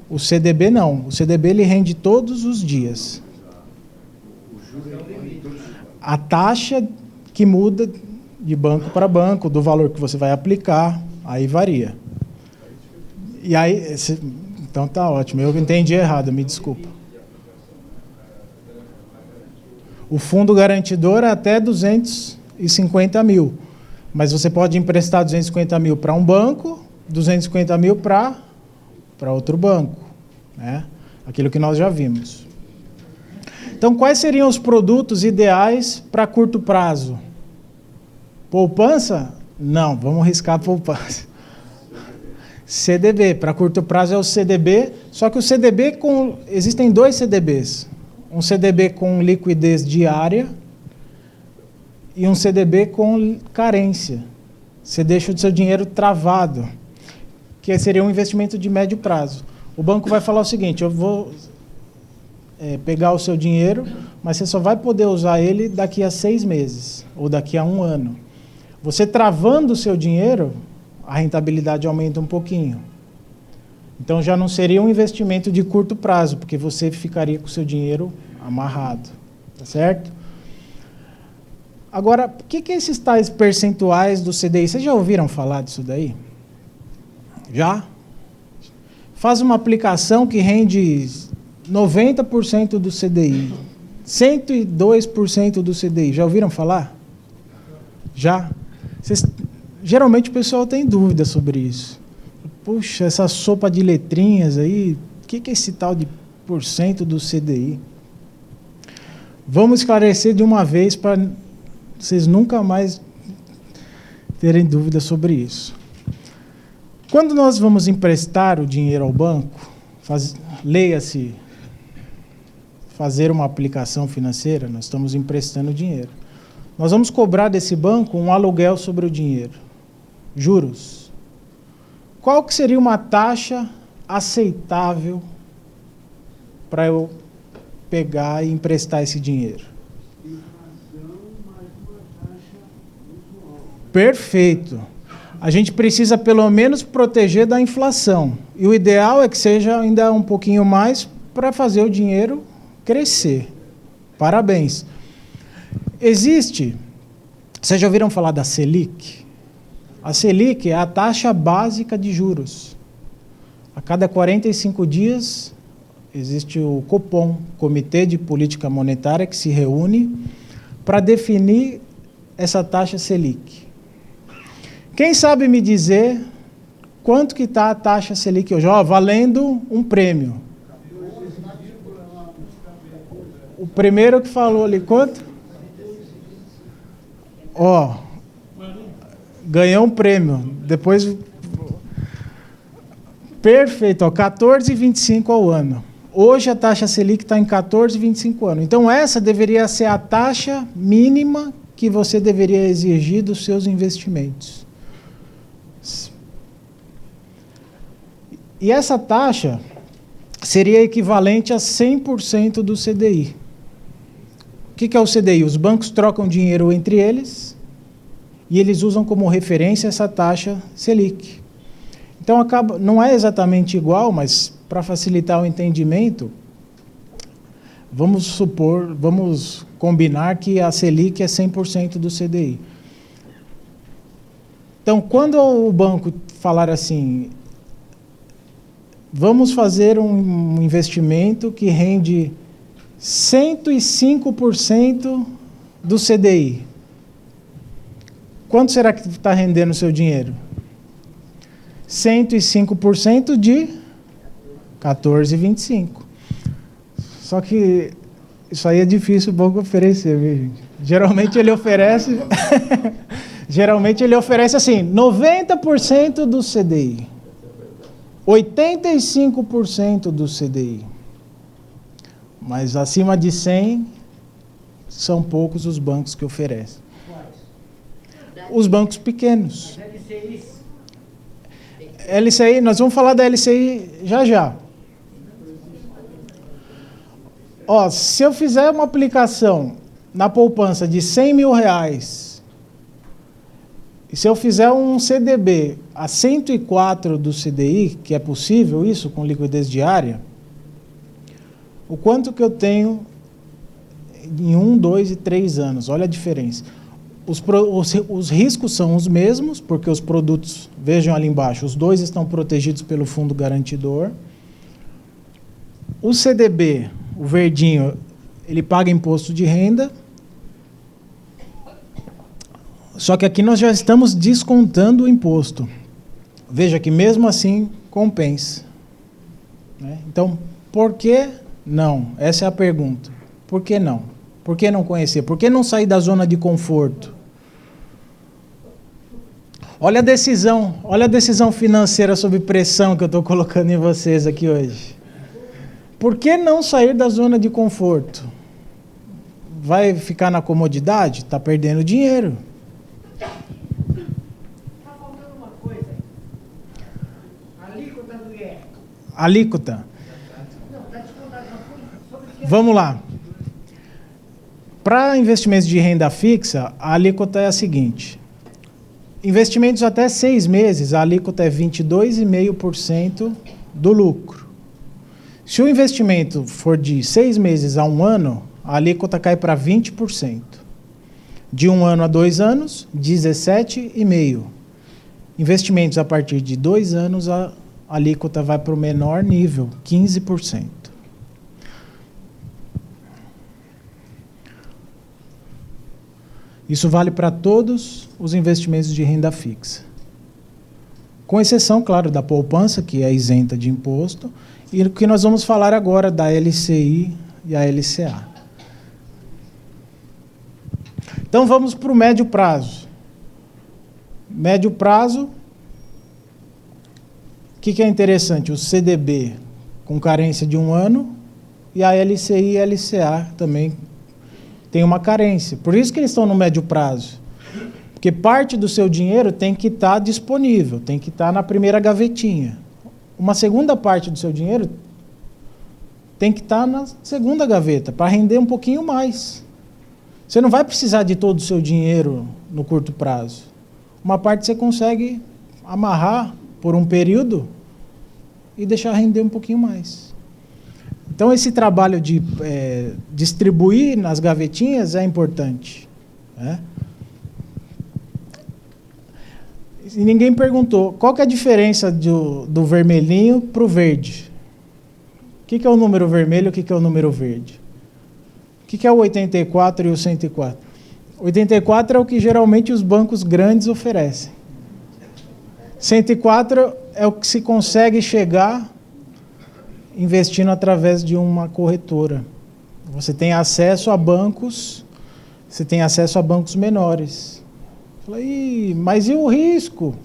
O CDB não. O CDB ele rende todos os dias. A taxa que muda de banco para banco, do valor que você vai aplicar, aí varia. E aí, então tá ótimo. Eu entendi errado, me desculpa. O fundo garantidor é até 250 mil. Mas você pode emprestar 250 mil para um banco, 250 mil para outro banco. Né? Aquilo que nós já vimos. Então, quais seriam os produtos ideais para curto prazo? Poupança? Não, vamos riscar a poupança. CDB, para curto prazo é o CDB, só que o CDB existem dois CDBs. Um CDB com liquidez diária e um CDB com carência. Você deixa o seu dinheiro travado, que seria um investimento de médio prazo. O banco vai falar o seguinte, eu vou pegar o seu dinheiro, mas você só vai poder usar ele daqui a 6 meses, ou daqui a 1 ano. Você travando o seu dinheiro, a rentabilidade aumenta um pouquinho. Então já não seria um investimento de curto prazo, porque você ficaria com o seu dinheiro amarrado, tá certo? Agora, o que é esses tais percentuais do CDI? Vocês já ouviram falar disso daí? Já? Faz uma aplicação que rende 90% do CDI, 102% do CDI. Já ouviram falar? Já? Geralmente o pessoal tem dúvida sobre isso. Puxa, essa sopa de letrinhas aí, o que é esse tal de porcento do CDI? Vamos esclarecer de uma vez para vocês nunca mais terem dúvida sobre isso. Quando nós vamos emprestar o dinheiro ao banco, leia-se, fazer uma aplicação financeira, nós estamos emprestando dinheiro. Nós vamos cobrar desse banco um aluguel sobre o dinheiro, juros. Qual que seria uma taxa aceitável para eu pegar e emprestar esse dinheiro? Perfeito. A gente precisa pelo menos proteger da inflação. E o ideal é que seja ainda um pouquinho mais para fazer o dinheiro crescer. Parabéns. Existe, vocês já ouviram falar da Selic? A Selic é a taxa básica de juros. A cada 45 dias existe o Copom, Comitê de Política Monetária, que se reúne para definir essa taxa Selic. Quem sabe me dizer quanto que está a taxa Selic hoje? Valendo um prêmio. O primeiro que falou ali, quanto? Ganhou um prêmio. Depois... Perfeito, 14,25 ao ano. Hoje a taxa Selic está em 14,25 ao ano. Então essa deveria ser a taxa mínima que você deveria exigir dos seus investimentos. E essa taxa seria equivalente a 100% do CDI. O que é o CDI? Os bancos trocam dinheiro entre eles e eles usam como referência essa taxa Selic. Então, não é exatamente igual, mas para facilitar o entendimento, vamos combinar que a Selic é 100% do CDI. Então, quando o banco falar assim, vamos fazer um investimento que rende 105% do CDI. Quanto será que está rendendo o seu dinheiro? 105% de 14,25. Só que isso aí é difícil o banco oferecer, viu, gente? Geralmente ele oferece... Geralmente ele oferece assim, 90% do CDI. 85% do CDI. Mas acima de 100, são poucos os bancos que oferecem. Os bancos pequenos. LCI, nós vamos falar da LCI já já. Se eu fizer uma aplicação na poupança de R$100 mil, e se eu fizer um CDB a 104 do CDI, que é possível isso com liquidez diária, o quanto que eu tenho em 1, 2 e 3 anos? Olha a diferença. Os riscos são os mesmos, porque os produtos, vejam ali embaixo, os dois estão protegidos pelo fundo garantidor. O CDB, o verdinho, ele paga imposto de renda. Só que aqui nós já estamos descontando o imposto. Veja que mesmo assim compensa. Então, por que não? Essa é a pergunta. Por que não? Por que não conhecer? Por que não sair da zona de conforto? Olha a decisão financeira sob pressão que eu estou colocando em vocês aqui hoje. Por que não sair da zona de conforto? Vai ficar na comodidade? Está perdendo dinheiro. Está faltando uma coisa. Alíquota do IR. Alíquota. Não, está descontado uma coisa. Vamos lá. Para investimentos de renda fixa, a alíquota é a seguinte. Investimentos até 6 meses, a alíquota é 22,5% do lucro. Se o investimento for de 6 meses a 1 ano, a alíquota cai para 20%. De 1 ano a 2 anos, 17,5%. Investimentos a partir de 2 anos, a alíquota vai para o menor nível, 15%. Isso vale para todos os investimentos de renda fixa. Com exceção, claro, da poupança, que é isenta de imposto, e o que nós vamos falar agora da LCI e a LCA. Então vamos para o médio prazo. Médio prazo, o que é interessante? O CDB com carência de 1 ano e a LCI e a LCA também tem uma carência. Por isso que eles estão no médio prazo. Porque parte do seu dinheiro tem que estar disponível, tem que estar na primeira gavetinha. Uma segunda parte do seu dinheiro tem que estar na segunda gaveta, para render um pouquinho mais. Você não vai precisar de todo o seu dinheiro no curto prazo. Uma parte você consegue amarrar por um período e deixar render um pouquinho mais. Então, esse trabalho de distribuir nas gavetinhas é importante, né? E ninguém perguntou, qual que é a diferença do vermelhinho para o verde? O que é o número vermelho e o que é o número verde? O que é o 84 e o 104? 84 é o que geralmente os bancos grandes oferecem. 104 é o que se consegue chegar investindo através de uma corretora. Você tem acesso a bancos, menores. Falei, mas e o risco?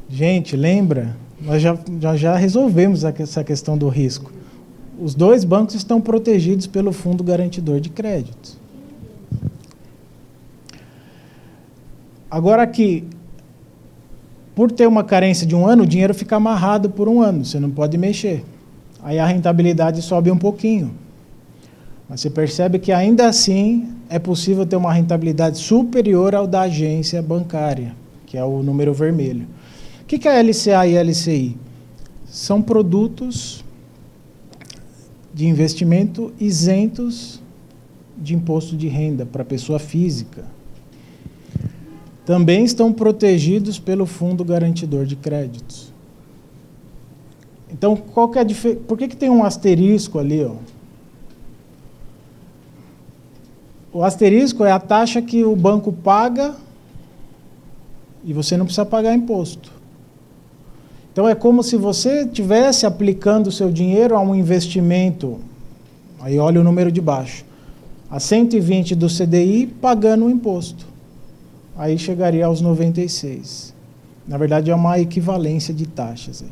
Gente, lembra? Nós já resolvemos essa questão do risco. Os 2 bancos estão protegidos pelo Fundo Garantidor de Crédito. Agora aqui, por ter uma carência de 1 ano, o dinheiro fica amarrado por 1 ano, você não pode mexer. Aí a rentabilidade sobe um pouquinho. Mas você percebe que ainda assim é possível ter uma rentabilidade superior ao da agência bancária, que é o número vermelho. O que é a LCA e a LCI? São produtos de investimento isentos de imposto de renda para pessoa física. Também estão protegidos pelo Fundo Garantidor de Créditos. Então, qual que é a diferença? Por que tem um asterisco ali, ó? O asterisco é a taxa que o banco paga e você não precisa pagar imposto. Então, é como se você estivesse aplicando o seu dinheiro a um investimento, aí olha o número de baixo, a 120 do CDI, pagando o imposto. Aí chegaria aos 96. Na verdade, é uma equivalência de taxas.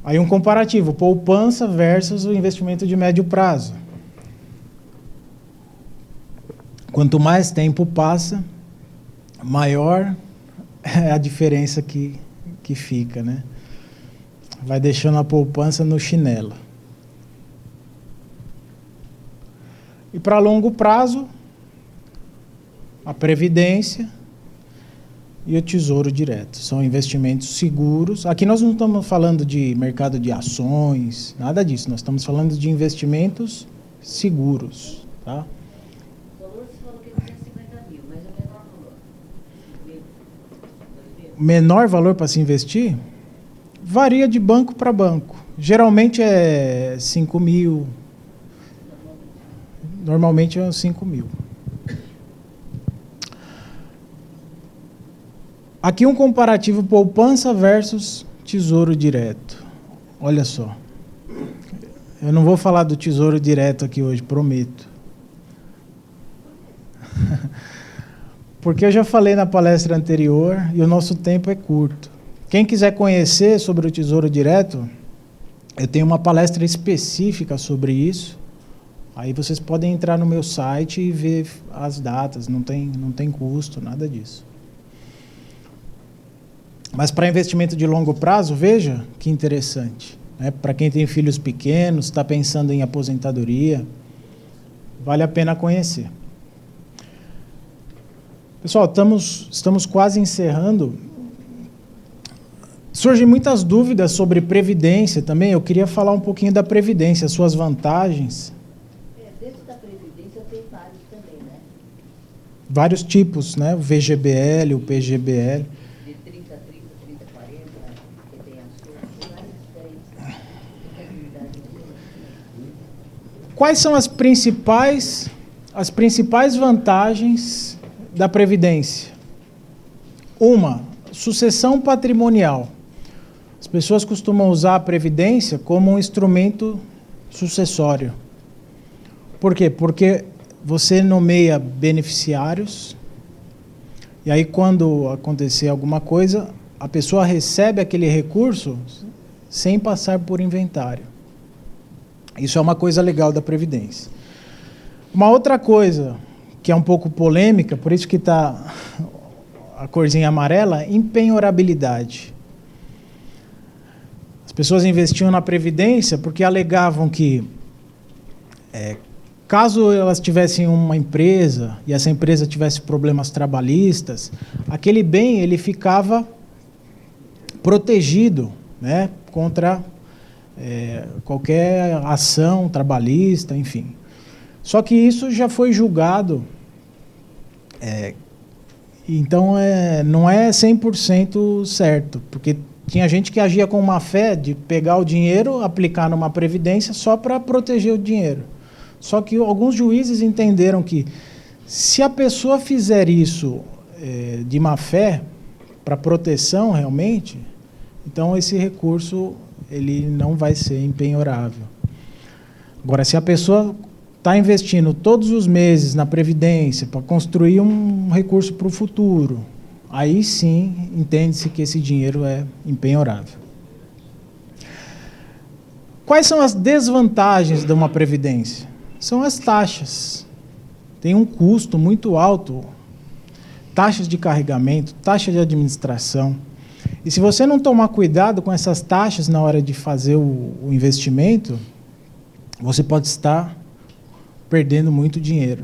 Aí um comparativo, poupança versus o investimento de médio prazo. Quanto mais tempo passa, maior é a diferença que fica, né? Vai deixando a poupança no chinelo. E para longo prazo, a previdência e o tesouro direto. São investimentos seguros. Aqui nós não estamos falando de mercado de ações, nada disso. Nós estamos falando de investimentos seguros. Tá? O valor você falou que é 250 mil, mas é o menor valor. O menor valor para se investir? Varia de banco para banco. Geralmente é 5 mil. Normalmente é 5 mil. Aqui um comparativo poupança versus tesouro direto. Olha só. Eu não vou falar do tesouro direto aqui hoje, prometo. Porque eu já falei na palestra anterior e o nosso tempo é curto. Quem quiser conhecer sobre o tesouro direto, eu tenho uma palestra específica sobre isso. Aí vocês podem entrar no meu site e ver as datas, não tem custo, nada disso. Mas para investimento de longo prazo, veja que interessante. Né? Para quem tem filhos pequenos, está pensando em aposentadoria, vale a pena conhecer. Pessoal, estamos quase encerrando. Surgem muitas dúvidas sobre previdência também. Eu queria falar um pouquinho da previdência, suas vantagens. Dentro da previdência tem vários também, né? Vários tipos, né? O VGBL, o PGBL. De 30 a 30, 30 a 40, que tem as suas, tem várias diferentes. Quais são as principais vantagens da previdência? Uma, sucessão patrimonial. As pessoas costumam usar a previdência como um instrumento sucessório. Por quê? Porque você nomeia beneficiários e aí quando acontecer alguma coisa, a pessoa recebe aquele recurso sem passar por inventário. Isso é uma coisa legal da previdência. Uma outra coisa que é um pouco polêmica, por isso que está a corzinha amarela, empenhorabilidade. As pessoas investiam na previdência porque alegavam que, caso elas tivessem uma empresa e essa empresa tivesse problemas trabalhistas, aquele bem ele ficava protegido, né, contra qualquer ação trabalhista, enfim. Só que isso já foi julgado, então não é 100% certo, porque tinha gente que agia com má fé de pegar o dinheiro, aplicar numa previdência só para proteger o dinheiro. Só que alguns juízes entenderam que se a pessoa fizer isso de má fé, para proteção realmente, então esse recurso ele não vai ser empenhorável. Agora, se a pessoa está investindo todos os meses na previdência para construir um recurso para o futuro, aí sim entende-se que esse dinheiro é empenhorável. Quais são as desvantagens de uma previdência? São as taxas. Tem um custo muito alto, taxas de carregamento, taxa de administração. E se você não tomar cuidado com essas taxas na hora de fazer o investimento, você pode estar perdendo muito dinheiro.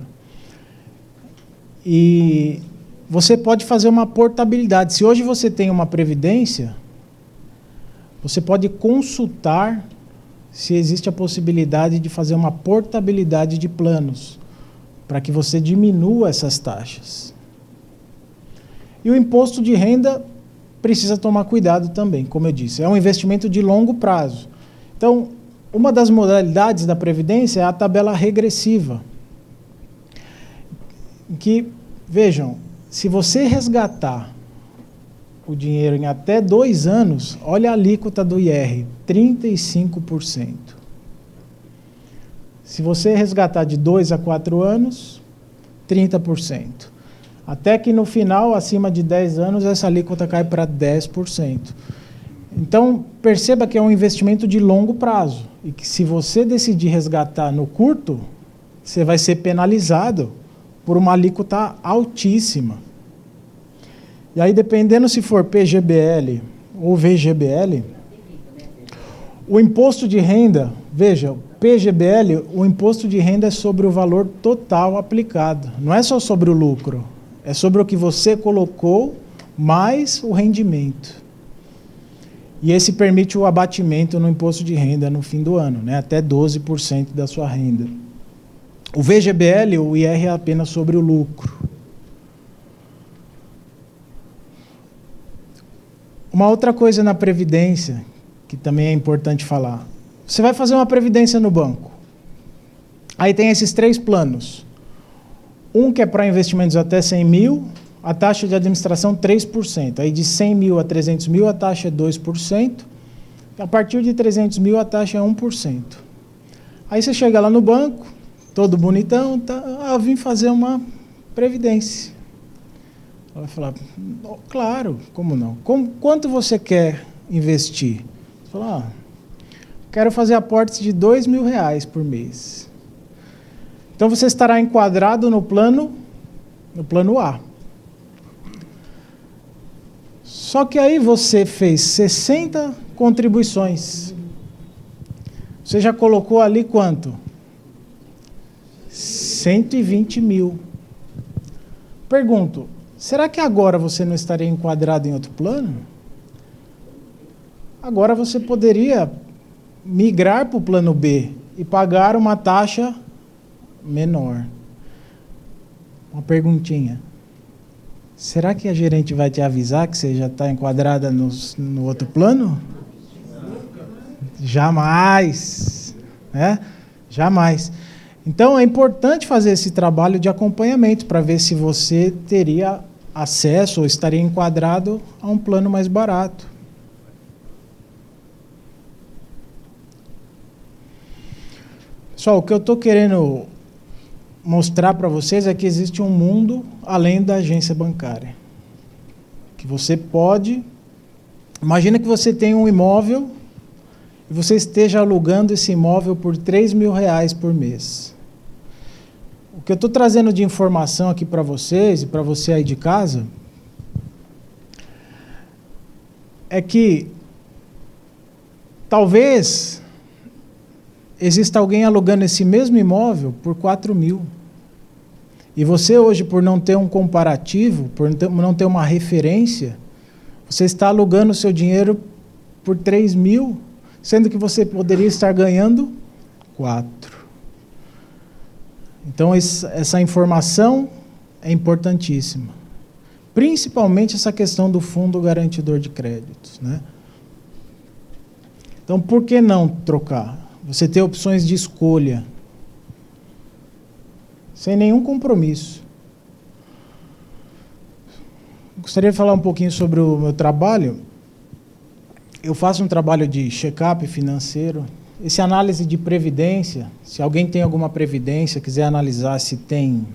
E você pode fazer uma portabilidade. Se hoje você tem uma previdência, você pode consultar se existe a possibilidade de fazer uma portabilidade de planos, para que você diminua essas taxas. E o imposto de renda precisa tomar cuidado também, como eu disse. É um investimento de longo prazo. Então, uma das modalidades da Previdência é a tabela regressiva. Que, vejam, se você resgatar o dinheiro em até 2 anos, olha a alíquota do IR, 35%. Se você resgatar de 2 a 4 anos, 30%. Até que no final, acima de 10 anos, essa alíquota cai para 10%. Então, perceba que é um investimento de longo prazo. E que se você decidir resgatar no curto, você vai ser penalizado por uma alíquota altíssima. E aí, dependendo se for PGBL ou VGBL, o imposto de renda, veja, PGBL, o imposto de renda é sobre o valor total aplicado. Não é só sobre o lucro. É sobre o que você colocou, mais o rendimento. E esse permite o abatimento no imposto de renda no fim do ano, né? Até 12% da sua renda. O VGBL, o IR é apenas sobre o lucro. Uma outra coisa na Previdência, que também é importante falar. Você vai fazer uma Previdência no banco. Aí tem esses 3 planos. Um que é para investimentos até 100 mil, a taxa de administração 3%. Aí de 100 mil a 300 mil a taxa é 2%. A partir de 300 mil a taxa é 1%. Aí você chega lá no banco, todo bonitão, eu vim fazer uma previdência. Ela vai falar, claro, como não? Quanto você quer investir? Você fala, quero fazer aportes de R$2.000 por mês. Então você estará enquadrado no plano A. Só que aí você fez 60 contribuições. Você já colocou ali quanto? 120 mil. Pergunto, será que agora você não estaria enquadrado em outro plano? Agora você poderia migrar para o plano B e pagar uma taxa menor. Uma perguntinha. Será que a gerente vai te avisar que você já está enquadrada no outro plano? Jamais. Né? Jamais. Então, é importante fazer esse trabalho de acompanhamento para ver se você teria acesso ou estaria enquadrado a um plano mais barato. Pessoal, o que eu estou querendo mostrar para vocês é que existe um mundo além da agência bancária. Que você pode... Imagina que você tem um imóvel e você esteja alugando esse imóvel por R$3.000 por mês. O que eu estou trazendo de informação aqui para vocês e para você aí de casa é que talvez exista alguém alugando esse mesmo imóvel por R$4.000. E você hoje, por não ter um comparativo, por não ter uma referência, você está alugando o seu dinheiro por R$3.000, sendo que você poderia estar ganhando R$4.000. Então, essa informação é importantíssima. Principalmente essa questão do fundo garantidor de créditos, né? Então, por que não trocar? Você tem opções de escolha, sem nenhum compromisso. Gostaria de falar um pouquinho sobre o meu trabalho. Eu faço um trabalho de check-up financeiro. Essa análise de previdência, se alguém tem alguma previdência, quiser analisar se tem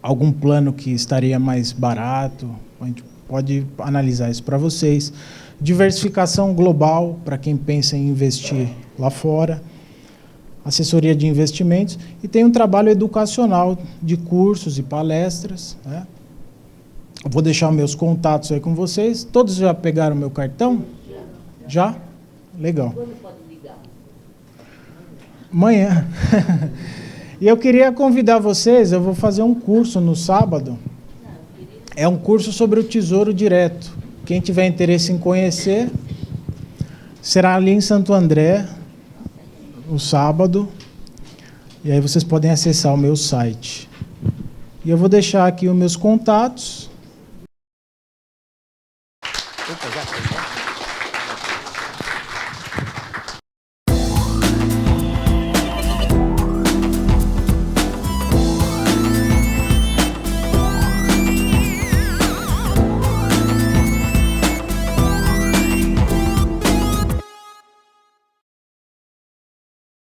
algum plano que estaria mais barato, a gente pode analisar isso para vocês. Diversificação global, para quem pensa em investir lá fora. Assessoria de investimentos. E tem um trabalho educacional de cursos e palestras, né? Eu vou deixar meus contatos aí com vocês. Todos já pegaram meu cartão? Já? Legal. Amanhã. E eu queria convidar vocês, eu vou fazer um curso no sábado. É um curso sobre o Tesouro Direto. Quem tiver interesse em conhecer, será ali em Santo André, no sábado. E aí vocês podem acessar o meu site. E eu vou deixar aqui os meus contatos.